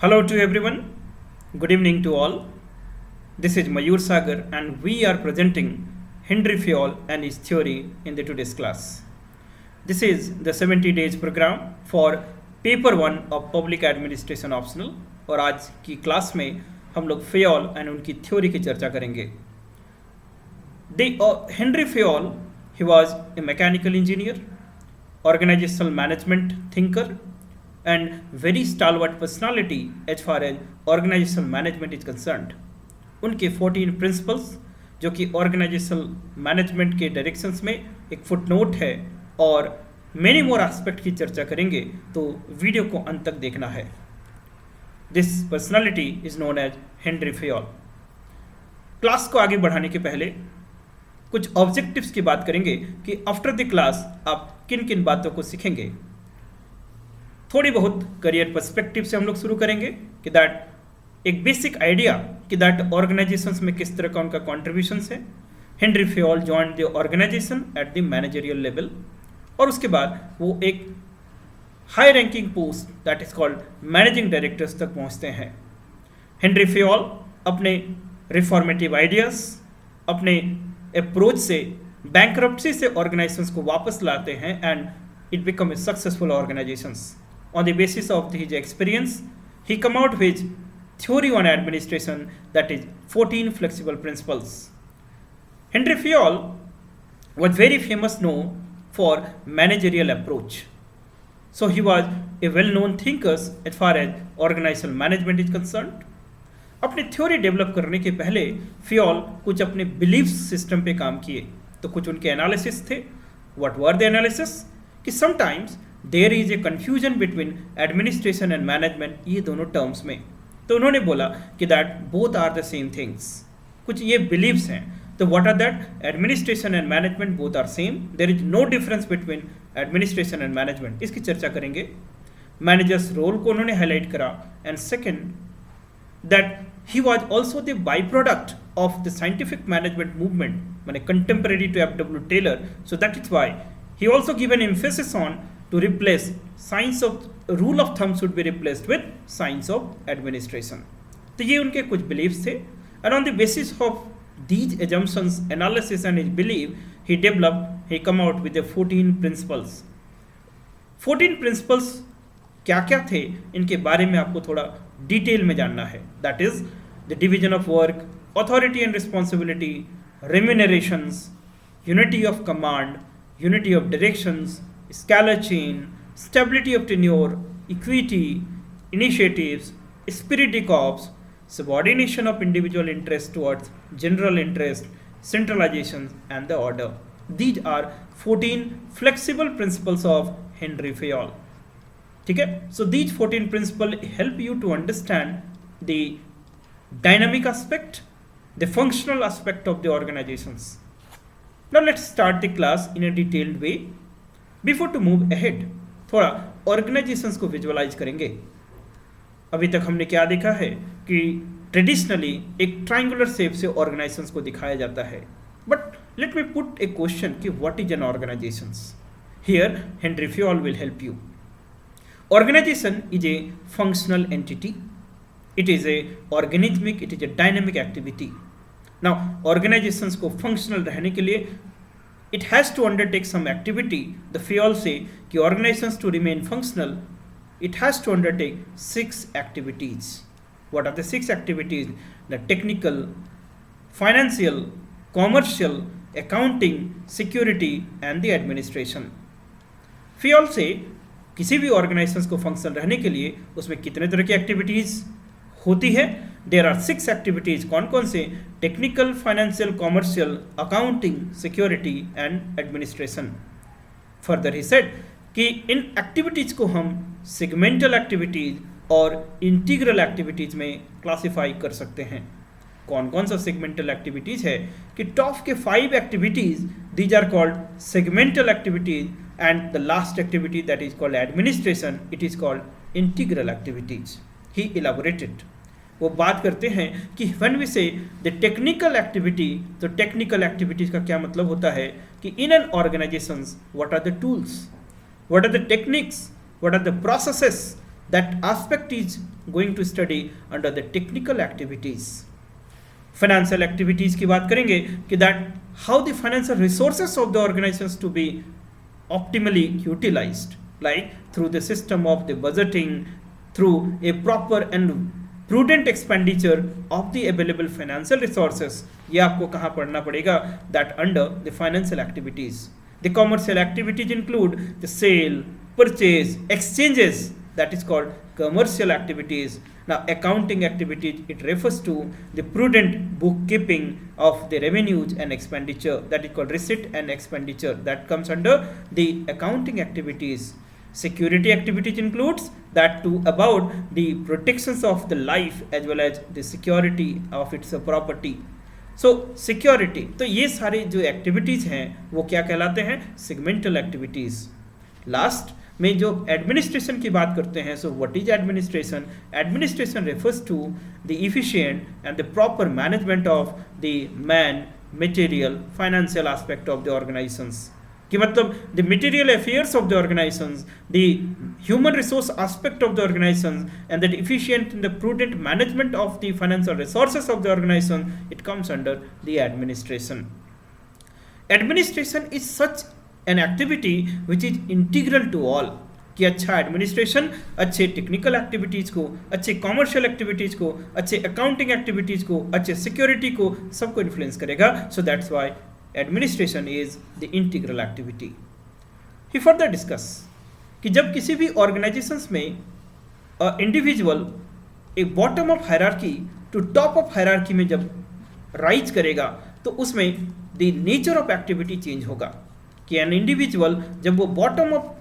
Hello to everyone. Good evening to all. This is Mayur Sagar and we are presenting Henry Fayol and his theory in the today's class. This is the 70 days program for paper 1 of Public Administration Optional और आज की class में हम लोग Fayol and उनकी theory की चर्चा करेंगे. Henry Fayol, he was a mechanical engineer, organizational management thinker and very stalwart personality as far as organizational management is concerned. उनके 14 principles जो कि organizational management के directions में एक footnote है और many more aspect की चर्चा करेंगे तो वीडियो को अंत तक देखना है. This personality is known as Henry Fayol. Class को आगे बढ़ाने के पहले कुछ ऑब्जेक्टिव्स की बात करेंगे कि आफ्टर द क्लास आप किन किन बातों को सीखेंगे. थोड़ी बहुत करियर पर्सपेक्टिव से हम लोग शुरू करेंगे कि दैट एक बेसिक आइडिया कि दैट ऑर्गेनाइजेशंस में किस तरह का उनका कॉन्ट्रीब्यूशंस है. Henri Fayol joined the organisation at the managerial level और उसके बाद वो एक high ranking post that is called managing directors तक पहुंचते हैं. हेनरी फेयोल अपने रिफॉर्मेटिव आइडियाज अपने अप्रोच से बैंकरप्सी से ऑर्गेनाइजेशंस को वापस लाते हैं and it become a successful organisations. On the basis of his experience, he come out with theory on administration that is 14 flexible principles. Henry Fayol was very famous known for managerial approach. So he was a well-known thinker as far as organizational management is concerned. अपनी theory develop करने के पहले फियोल कुछ अपने belief system पे काम किए. तो कुछ उनके एनालिसिस थे. व्हाट वर द एनालिसिस कि sometimes there is a confusion between administration and management, ये दोनों टर्म्स में. तो उन्होंने बोला कि that both are the same things. कुछ ये बिलीव्स हैं. तो what are that? Administration and management both are same. There is no difference between administration and management. इसकी चर्चा करेंगे. मैनेजर्स रोल को उन्होंने हाईलाइट करा. And second that he was also the by product of the scientific management movement, माने contemporary to F.W. Taylor. So that is why he also given emphasis on to replace science of rule of thumb should be replaced with science of administration. तो ये उनके कुछ beliefs थे and on the basis of these assumptions, analysis and his belief he come out with the 14 principles. 14 principles क्या क्या थे इनके बारे में आपको थोड़ा डिटेल में जानना है. That is the division of work, authority and responsibility, remunerations, unity of command, unity of directions, scalar chain, stability of tenure, equity, initiatives, spirit de corps, subordination of individual interest towards general interest, centralization and the order. These are 14 flexible principles of Henry Fayol. ठीक है. So these 14 principles help you to understand the dynamic aspect, the functional aspect of the organizations. Now let's start the class in a detailed way. Before to move ahead, थोड़ा organizations को visualize करेंगे. अभी तक हमने क्या देखा है कि ट्रेडिशनली एक ट्राइंगुलर शेप से ऑर्गेनाइजेशंस को दिखाया जाता है. But let me put a question कि what is an organisations. Here Henri Fayol will help you. Organisation is a functional entity. It is a organismic, it is a dynamic activity. Now, organizations को functional रहने के लिए it has to undertake some activity. The Fayol say कि organizations to remain functional, it has to undertake 6 activities. What are the 6 activities? The technical, financial, commercial, accounting, security and the administration. Fayol say किसी भी organizations को functional रहने के लिए उसमें कितने तरह की activities होती है. There are 6 activities. कौन कौन से? Technical, financial, commercial, accounting, security and administration. Further he said कि इन एक्टिविटीज को हम सेगमेंटल एक्टिविटीज और इंटीग्रल एक्टिविटीज में क्लासिफाई कर सकते हैं. कौन कौन सा सेगमेंटल एक्टिविटीज है कि टॉप के 5 activities these are called segmental activities and the last activity that is called administration, it is called integral activities. He elaborated. वो बात करते हैं कि when we say the technical activity, तो टेक्निकल एक्टिविटीज का क्या मतलब होता है कि in an organizations what are the tools, what are the techniques, what are the processes That aspect is going to study under the technical activities. Financial activities की बात करेंगे कि that how the financial resources of the organizations to be optimally utilized, like through the system of the budgeting, through a proper and prudent expenditure of the available financial resources. ये आपको कहाँ पढ़ना पड़ेगा? That under the financial activities. The commercial activities include the sale, purchase, exchanges, that is called commercial activities. Now accounting activities, it refers to the prudent bookkeeping of the revenues and expenditure, that is called receipt and expenditure, that comes under the accounting activities. Security activities includes that too about the protections of the life as well as the security of its property. So security, तो ये सारे जो activities हैं वो क्या कहलाते हैं? Segmental activities. Last में जो एडमिनिस्ट्रेशन की बात करते हैं, so what is administration? Administration refers to the efficient and the proper management of the man, material, financial aspect of the organizations. कि मतलब the material affairs of the organizations, the human resource aspect of the organizations and the efficient in the prudent management of the financial resources of the organization, it comes under the administration. Administration is such an activity which is integral to all. कि अच्छा administration अच्छे technical activities को, अच्छे commercial activities को, अच्छे accounting activities को, अच्छे security को, सबको इन्फ्लुएंस करेगा. So that's why administration is the integral activity. He further discuss कि जब किसी भी ऑर्गेनाइजेशंस में इंडिविजुअल एक bottom of hierarchy to top of hierarchy में जब राइज करेगा तो उसमें the nature of activity change होगा. कि एन इंडिविजुअल जब वो बॉटम ऑफ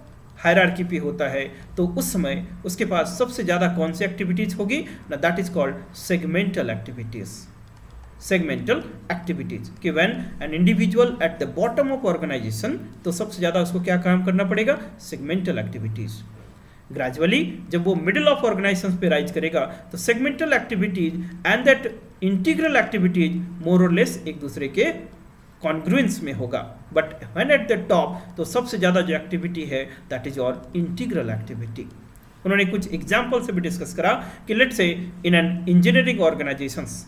हायरार्की पे होता है तो उस समय उसके पास सबसे ज़्यादा कौन सी एक्टिविटीज़ होगी ना? That is called segmental activities. Segmental activities कि when an individual at the bottom of organisation, तो सबसे ज़्यादा उसको क्या काम करना पड़ेगा? Segmental activities. ग्रेजुअली जब वो मिडिल ऑफ ऑर्गेनाइजेशन पे राइज करेगा तो segmental activities and that integral activities more और लेस एक दूसरे के कॉन्ग्रुएंस में होगा. But when at the top, तो सबसे ज़्यादा जो एक्टिविटी है that is your integral activity. उन्होंने कुछ एग्जाम्पल से भी डिस्कस करा कि let's say in an engineering organisations,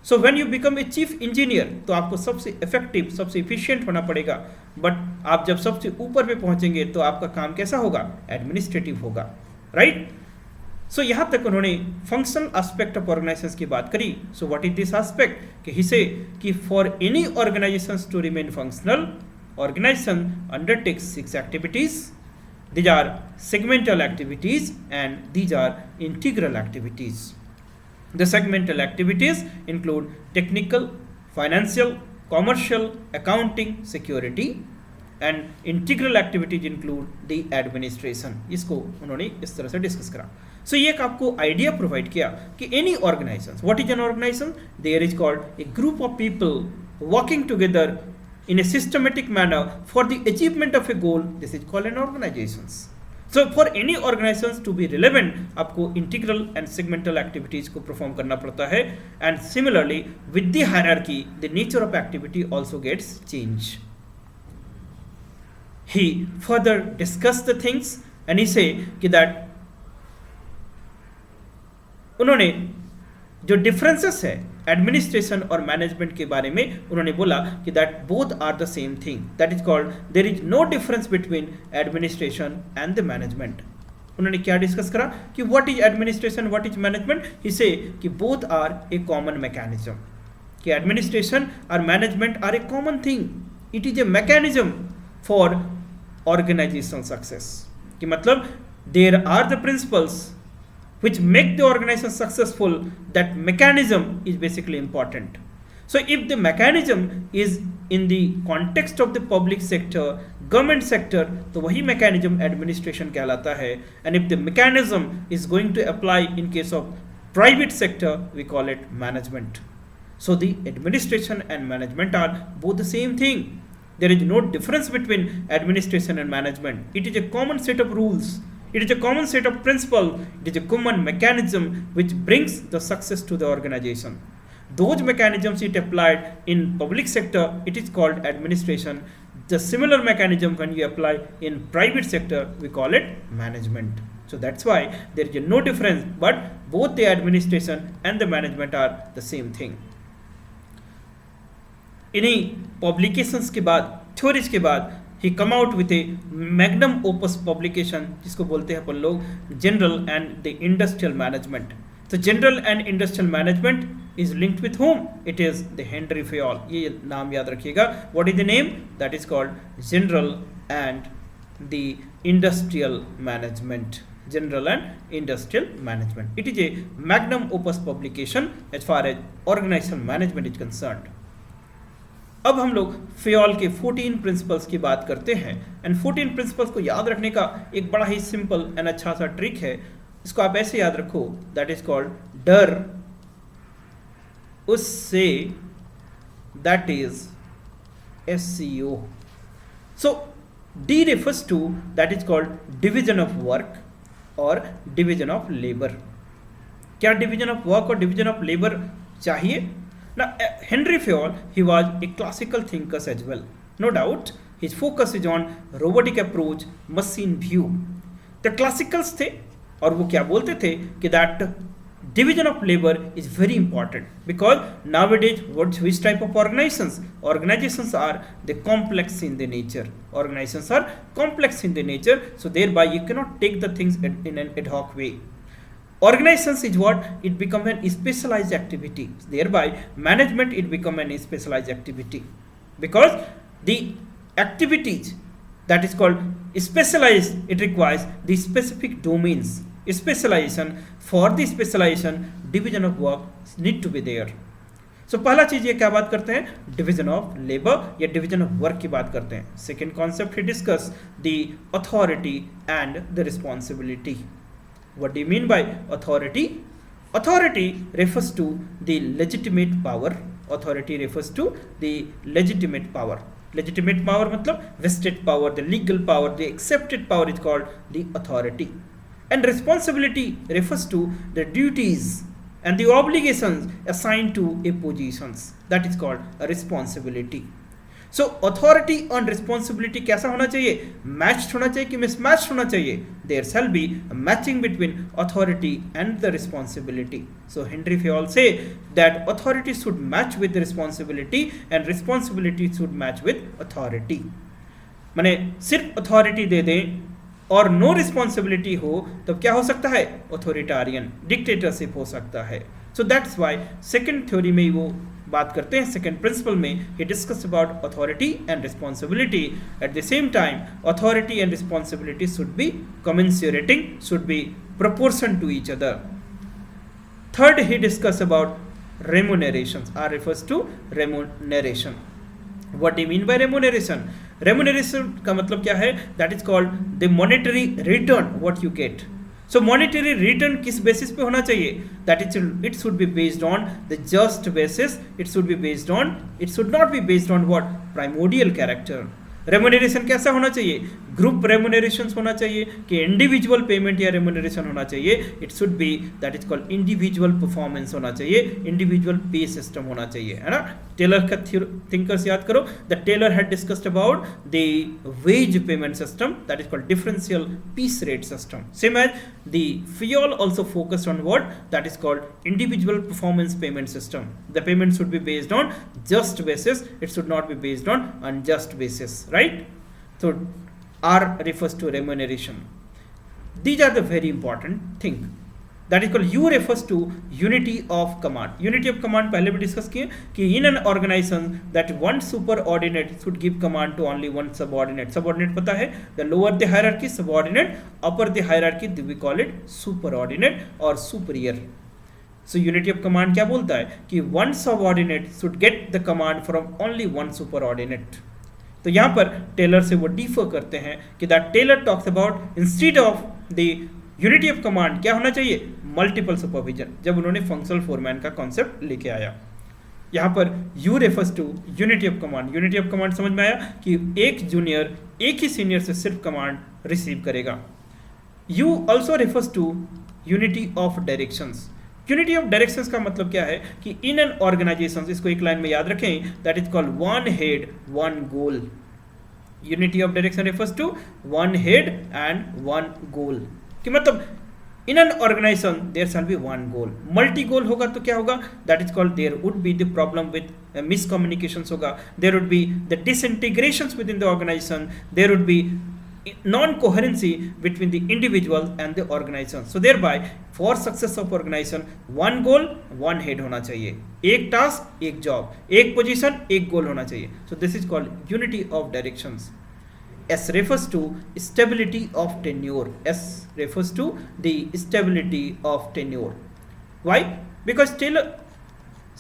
so when you become a chief engineer तो आपको सबसे इफेक्टिव, सबसे इफिशिएंट होना पड़ेगा. बट आप जब सबसे ऊपर पे पहुंचेंगे तो आपका काम कैसा होगा? एडमिनिस्ट्रेटिव होगा, राइट? सो यहाँ तक उन्होंने फंक्शनल एस्पेक्ट ऑफ ऑर्गेनाइजेशंस की बात करी. So what is this aspect? कि हिसे कि for any organizations to remain functional, organization undertakes 6 activities. These are segmental activities and these are integral activities. The segmental activities include technical, financial, commercial, accounting, security, and integral activities include the administration. इसको उन्होंने इस तरह से discuss करा. So ये एक आपको idea provide किया कि any organization, what is an organization? There is called a group of people working together in a systematic manner for the achievement of a goal. This is called an organization. So for any organizations to be relevant, आपको integral and segmental activities को perform करना पड़ता है. And similarly with the hierarchy, the nature of activity also gets changed. He further discussed the things and he say कि that उन्होंने जो differences है administration और मैनेजमेंट के बारे में उन्होंने बोला कि that both are the same thing. That is called there is no difference between administration and the management. उन्होंने क्या डिस्कस करा कि what is administration, what is management. He say कि both are a common mechanism. कि administration और management are a common thing. It is a mechanism for organisation success. कि मतलब there are the principles which make the organization successful. That mechanism is basically important. So if the mechanism is in the context of the public sector, government sector, तो वही mechanism administration कहलाता है. And if the mechanism is going to apply in case of private sector, we call it management. So the administration and management are both the same thing. There is no difference between administration and management. It is a common set of rules. It is a common set of principles. It is a common mechanism which brings the success to the organization. Those mechanisms it applied in public sector, it is called administration. The similar mechanism when you apply in private sector, we call it management. So that's why there is no difference, but both the administration and the management are the same thing. इन्हीं publications के बाद, theories के बाद, he come out with a magnum opus publication जिसको बोलते हैं अपन लोग general and the industrial management. तो general and industrial management is linked with whom, it is the Henri Fayol. ये नाम याद रखिएगा. What is the name? That is called general and the industrial management. General and Industrial Management. It is a magnum opus publication as far as organizational management is concerned. अब हम लोग Fayol के 14 principles की बात करते हैं. And 14 principles को याद रखने का एक बड़ा ही सिंपल एंड अच्छा सा ट्रिक है. इसको आप ऐसे याद रखो, दैट इज कॉल्ड डर उससे, that is SCO. So D refers to, that is called division of work और डिवीजन ऑफ लेबर. क्या डिवीजन ऑफ वर्क और डिवीजन ऑफ लेबर चाहिए ना? Henri Fayol, he was a classical thinkers as well, no doubt. His focus is on robotic approach, machine view. The classicals थे और वो क्या बोलते थे कि that division of labor is very important because nowadays which type of organizations are the complex in the nature. Organizations are complex in the nature, so thereby you cannot take the things in an ad hoc way. Organizations is what? It become an specialized activity, thereby management it become an specialized activity because the activities that is called specialized, it requires the specific domains. Specialization, for the specialization division of work need to be there. So पहला चीज ये क्या बात करते हैं? Division of labour या division of work की बात करते हैं. Second concept he discuss the authority and the responsibility. What do you mean by authority? Authority refers to the legitimate power. Authority refers to the legitimate power. Legitimate power मतलब vested power, the legal power, the accepted power is called the authority. And responsibility refers to the duties and the obligations assigned to a positions, that is called a responsibility. So authority and responsibility कैसा होना चाहिए? Matched होना चाहिए कि mismatched होना चाहिए? There shall be a matching between authority and the responsibility. So Henry Fayol say that authority should match with the responsibility and responsibility should match with authority. माने सिर्फ authority दे दें और नो रिस्पॉन्सिबिलिटी हो तो क्या हो सकता है? ऑथोरिटारियन, डिक्टेटरशिप हो सकता है. So that's why second theory में वो बात करते हैं, सेकेंड प्रिंसिपल में he discuss about authority and responsibility. At the same time authority and responsibility should be commensurating, should be proportion to each other. Third, he discuss about remunerations. R refers to remuneration. What do you mean by remuneration? Remuneration का मतलब क्या है? That is called the monetary return what you get. So monetary return किस basis पे होना चाहिए? That it should be based on the just basis. It should be based on. It should not be based on what? Primordial character. Remuneration कैसा होना चाहिए? Group remuneration होना चाहिए कि इंडिविजुअल पेमेंट या रेमुनरेशन होना चाहिए? It should be that is called individual performance होना चाहिए, इंडिविजुअल पे सिस्टम होना चाहिए, है ना. टेलर का थिंकर्स याद करो. The Taylor had discussed about the wage payment system that is called differential piece rate system. Same as the Fayol also focused on what? That is called individual performance payment system. The payment should be based on just basis, it should not be based on unjust basis, right? So R refers to remuneration. These are the very important thing. That is called U refers to unity of command. Unity of command पहले भी discuss किए कि in an organization that one superordinate should give command to only one subordinate. Subordinate पता है? The lower the hierarchy, subordinate. Upper the hierarchy, we call it superordinate or superior. So unity of command क्या बोलता है कि one subordinate should get the command from only one superordinate. तो यहाँ पर Taylor से वो डिफर करते हैं कि that Taylor talks about instead of the unity of command क्या होना चाहिए? Multiple supervision. जब उन्होंने फंक्शनल फोरमैन का कॉन्सेप्ट लेके आया, यहाँ पर you refers to unity of command. Unity of command समझ में आया कि एक जूनियर एक ही सीनियर से सिर्फ कमांड रिसीव करेगा. You also refers to unity of directions. Unity of directions का मतलब क्या है कि इन एन ऑर्गेनाइजेशन, इसको एक लाइन में याद रखें, that is called one head one goal. Unity of direction refers to one head and one goal. कि मतलब in an organisation there shall be one goal, multi goal होगा तो क्या होगा, that is called there would be the problem with miscommunications होगा, there would be the disintegrations within the organisation, there would be non-coherency between the individual and the organization. So thereby for success of organization one goal one head होना चाहिए, एक task एक job, एक position एक गोल होना चाहिए. So this is called unity of directions. S refers to stability of tenure. S refers to the stability of tenure. Why? Because Taylor,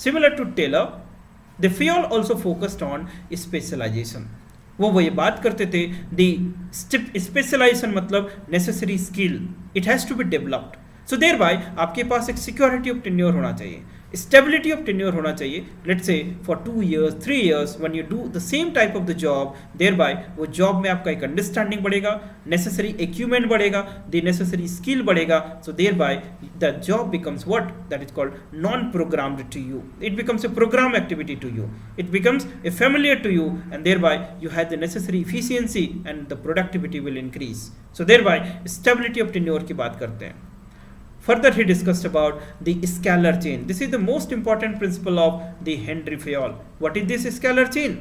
similar to Taylor, the Fayol also focused on specialization. वो ये बात करते थे, the specialization मतलब necessary skill, it has to be developed. So thereby आपके पास एक security of tenure होना चाहिए, स्टेबिलिटी ऑफ टेन्योर होना चाहिए. Let's say for 2 years 3 years when you do the same type of the job, thereby वो job में आपका एक अंडरस्टैंडिंग बढ़ेगा, नेसेसरी इक्विपमेंट बढ़ेगा, द नेसेसरी स्किल बढ़ेगा. So thereby the job becomes what, that is called non programmed to you, it becomes a program activity to you, it becomes a familiar to you, and thereby you have the necessary efficiency and the productivity will increase. So thereby stability of tenure की बात करते हैं. Further he discussed about the scalar chain. This is the most important principle of the Henry Fayol. What is this scalar chain?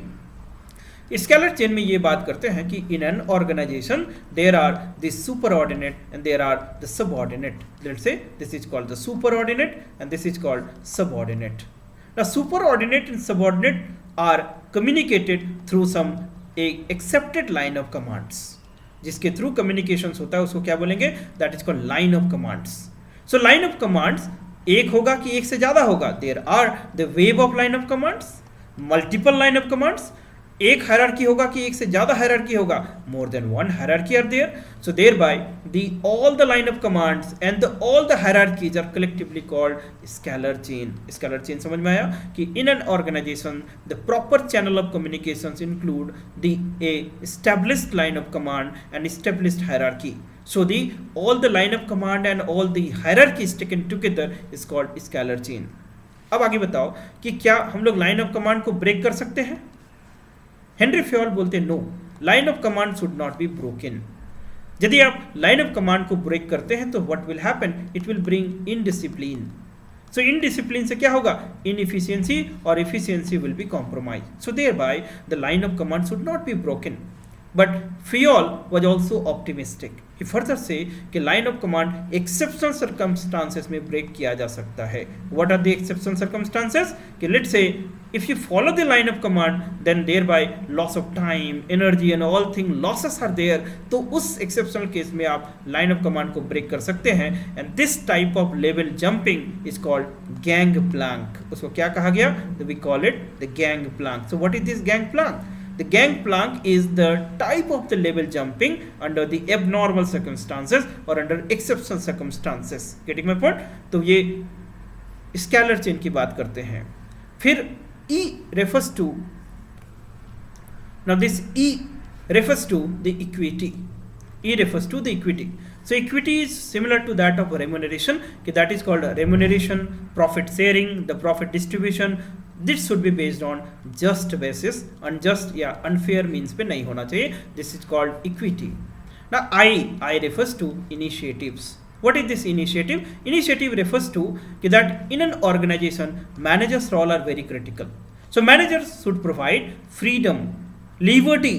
Scalar chain में ये बात करते हैं कि in an organization there are the superordinate and there are the subordinate. Let's say this is called the superordinate and this is called subordinate. Now superordinate and subordinate are communicated through some a accepted line of commands. जिसके through communications होता है उसको क्या बोलेंगे, that is called line of commands. So line of commands एक होगा कि एक से ज्यादा होगा, there are the wave of line of commands, multiple line of commands, एक हायरार्की होगा कि एक से ज्यादा हायरार्की होगा, more than one hierarchy are there. So thereby the all the line of commands and the all the hierarchies are collectively called scalar chain. Scalar chain समझ में आया कि in an organization the proper channel of communications include the a established line of command and established hierarchy. So the all the line of command and all the hierarchies taken together is called scalar chain. अब आगे बताओ कि क्या हम लोग line of command को break कर सकते हैं? हेनरी फ्योल बोलते हैं no, line of command should not be broken. यदि आप लाइन ऑफ कमांड को ब्रेक करते हैं तो what will happen, it will bring indiscipline. So indiscipline से क्या होगा, इनएफिशिएंसी, और efficiency will be compromise. So thereby the line of command should not be broken. But Fayol was also optimistic. He further say कि line of command exceptional circumstances में break किया जा सकता है. What are the exceptional circumstances? कि let's say if you follow the line of command, then thereby loss of time, energy and all thing losses are there. तो उस exceptional case में आप line of command को break कर सकते हैं. And this type of level jumping is called gangplank. उसको क्या कहा गया? We call it the gangplank. So what is this gangplank? The gangplank is the type of the level jumping under the abnormal circumstances or under exceptional circumstances. Getting my point? तो ये scalar chain की बात करते हैं. फिर E refers to, now this E refers to the equity. E refers to the equity. So equity is similar to that of remuneration, that is called remuneration, profit sharing, the profit distribution. This should be based on just basis. Unjust या unfair means पे नहीं होना चाहिए. This is called equity. Now I refers to initiatives. What is this initiative? Initiative refers to that in an organization managers' role are very critical. So managers should provide freedom, liberty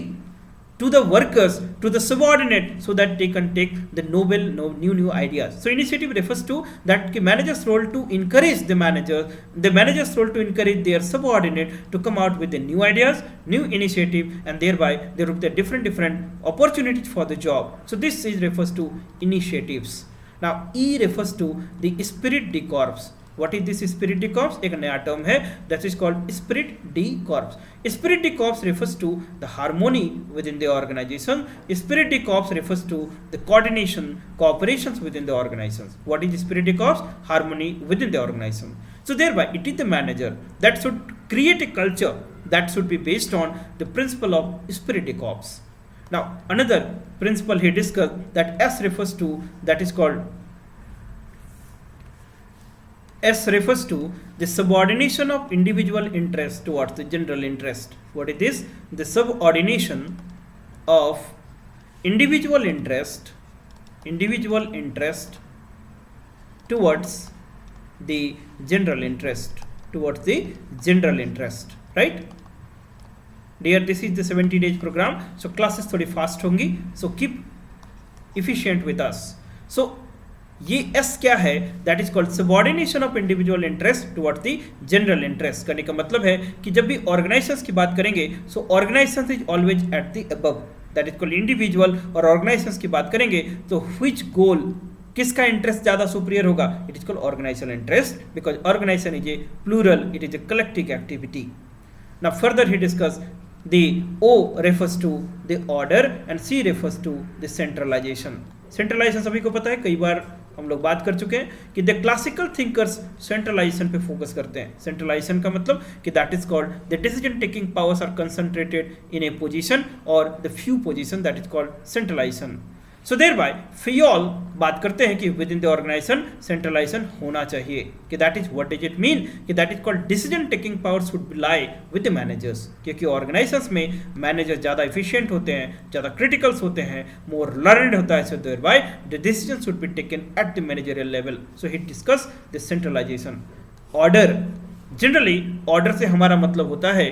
to the workers, to the subordinate, so that they can take the novel new ideas. So initiative refers to that manager's role to encourage the manager's role to encourage their subordinate to come out with the new ideas, new initiative, and thereby there will be different opportunities for the job. So this is refers to initiatives. Now E refers to the spirit de corps. What is this spirit de corps? एक नया term है, that is called spirit de corps. Spirit de corps refers to the harmony within the organization. Spirit de corps refers to the coordination, cooperations within the organizations. What is spirit de corps? Harmony within the organization. So thereby it is the manager that should create a culture that should be based on the principle of spirit de corps. Now another principle he discussed, that S refers to, that is called S refers to the subordination of individual interest towards the general interest. What is this? The subordination of individual interest individual interest towards the general interest, right? Dear, this is the 70 days program, so classes थोड़ी fast होंगी, so keep efficient with us. So ये S क्या है? That is called subordination of individual interest towards the general interest. करने का मतलब है कि जब भी ऑर्गेनाइजेशंस की बात करेंगे, so organisations is always at the above, that is called individual. और ऑर्गेनाइजेशंस की बात करेंगे तो व्हिच गोल, किसका इंटरेस्ट ज्यादा सुपीरियर होगा? It is called organizational interest, because organization is a plural, it is a collective activity. Now further he discuss the O refers to the order and C refers to the centralization. Centralization सभी को पता है, कई बार हम लोग बात कर चुके हैं कि द क्लासिकल थिंकर्स सेंट्रलाइजेशन पे फोकस करते हैं. सेंट्रलाइजेशन का मतलब कि that is called the decision taking powers are concentrated in a position और the few position, that is called centralisation. So thereby Fayol बात करते हैं कि within the organisation centralisation होना चाहिए. कि that is what does it mean? कि that is called decision taking power should lie with the managers. क्योंकि organisations में मैनेजर ज़्यादा एफिशिएंट होते हैं, ज़्यादा क्रिटिकल्स होते हैं, मोर लर्नड होता है. So thereby the decision should be taken at the managerial level. So he discuss the centralization. Order, generally order से हमारा मतलब होता है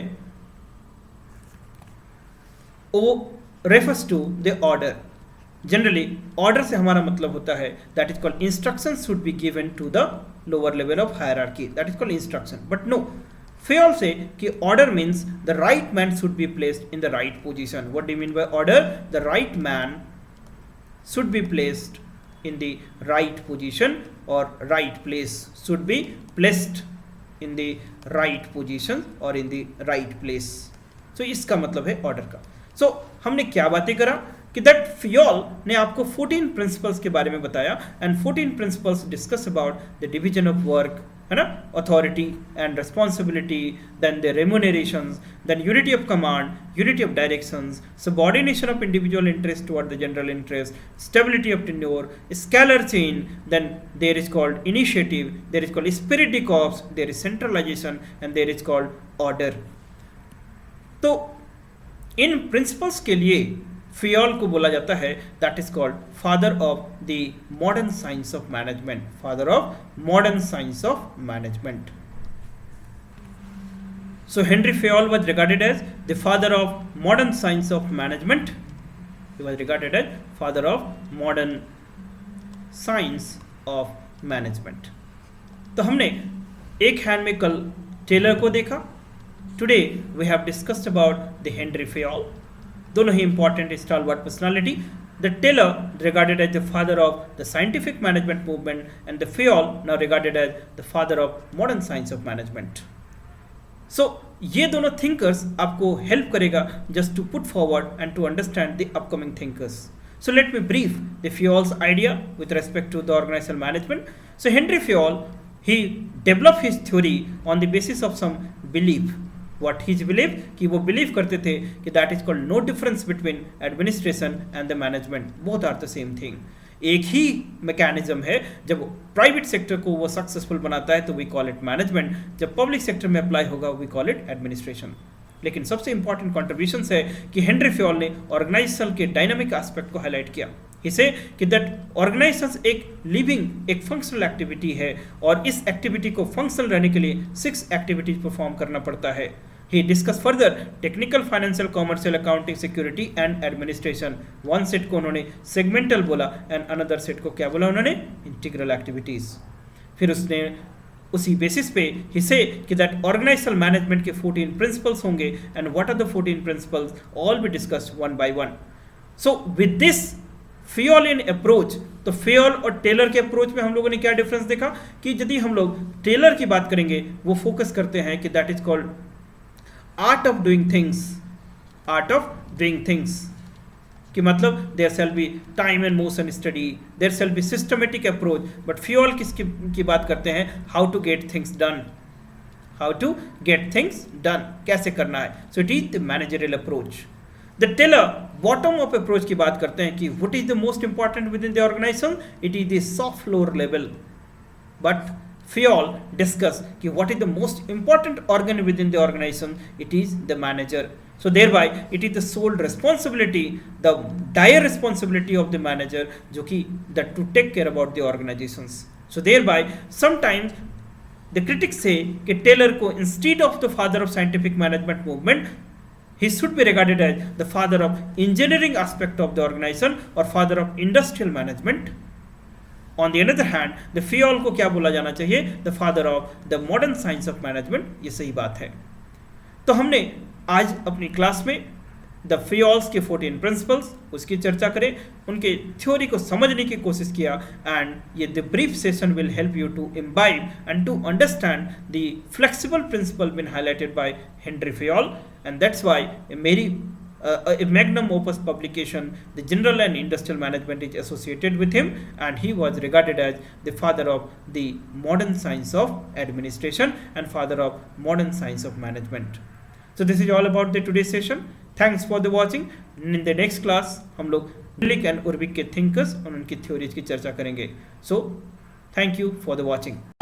O refers to the order. Generally order से हमारा मतलब होता है that is called instruction should be given to the lower level of hierarchy, that is called instruction. But no, Fayol से कि order means the right man should be placed in the right position. What do you mean by order? The right man should be placed in the right position और right place should be placed in the right position और इन the right place. सो इसका मतलब है order का. सो हमने क्या बातें करा कि दैट फियोल ने आपको 14 प्रिंसिपल्स के बारे में बताया and 14 principles discuss about the division of work, है ना, authority and responsibility, then the remunerations, then unity of command, unity of directions, subordination of individual interest toward the general interest, stability of tenure, scalar chain, then there is called initiative, there is called spirit de corps, there is centralization and there is called order. तो इन principles के लिए फियोल को बोला जाता है that is called father of the modern science of management, father of modern science of management. So Henry Fayol was regarded as the father of modern science of management. He was regarded as father of modern science of management. तो हमने एक hand में कल Taylor को देखा. Today we have discussed about the Henry Fayol. दोनों ही important stalwart personality. The Taylor regarded as the father of the scientific management movement and the Fayol now regarded as the father of modern science of management. So ये दोनों thinkers आपको help करेगा just to put forward and to understand the upcoming thinkers. So let me brief the Fayol's idea with respect to the organizational management. So Henry Fayol, he developed his theory on the basis of some belief. What his belief? कि वो believe करते थे कि that is called no difference between administration and the management. Both are the same thing. एक ही mechanism है. जब private sector को वो सक्सेसफुल बनाता है तो वी कॉल इट मैनेजमेंट, जब पब्लिक सेक्टर में अप्लाई होगा वी कॉल इट एडमिनिस्ट्रेशन. लेकिन सबसे इंपॉर्टेंट कॉन्ट्रीब्यूशन है कि हेनरी फ्योल ने ऑर्गेनाइजेशन के डायनामिक एस्पेक्ट को हाईलाइट किया. इसे कि दैट ऑर्गेनाइजेशन एक लिविंग, एक फंक्शनल एक्टिविटी है और इस एक्टिविटी को फंक्शनल रहने के लिए 6 एक्टिविटीज परफॉर्म करना पड़ता है. He discuss further technical, financial, commercial, accounting, security and administration. One set को उन्होंने सेगमेंटल बोला एंड अनदर सेट को क्या बोला उन्होंने? Integral activities. फिर उसने उसी बेसिस पे ही से कि दैट ऑर्गेनाइजेशनल मैनेजमेंट के 14 प्रिंसिपल्स होंगे and what are the 14 principles, all be discussed one by one. So with this Fayolian approach, तो फियोल और टेलर के अप्रोच में हम लोगों ने क्या डिफरेंस देखा कि यदि हम लोग टेलर की बात करेंगे वो फोकस करते हैं कि that is called art of doing things, art of doing things कि मतलब there shall be time and motion study, there shall be systematic approach. But Fayol किसकी बात करते हैं? How to get things done, how to get things done, कैसे करना है. So it is the managerial approach. The Taylor bottom up approach की बात करते हैं कि what is the most important with in the organization? It is the soft floor level. But Fayol discuss कि what is the most important organ within the organization. It is the manager. So thereby it is the sole responsibility, the dire responsibility of the manager जो कि that to take care about the organizations. So thereby sometimes the critics say कि Taylor को instead of the father of scientific management movement, he should be regarded as the father of engineering aspect of the organization or father of industrial management. On the other hand, the Fayol को क्या बोला जाना चाहिए? The father of the modern science of management. ये सही बात है. तो हमने आज अपनी क्लास में द Fayols के 14 प्रिंसिपल्स उसकी चर्चा करें, उनके थ्योरी को समझने की कोशिश किया, एंड ये the brief session will help you to imbibe and to understand the flexible principle been highlighted by Henri Fayol, and that's why मेरी a magnum opus publication, the General and Industrial Management, is associated with him, and he was regarded as the father of the modern science of administration and father of modern science of management. So this is all about the today's session. Thanks for the watching. In the next class हम लोग Illich and Urbic के thinkers और उनकी theories की चर्चा करेंगे. So thank you for the watching.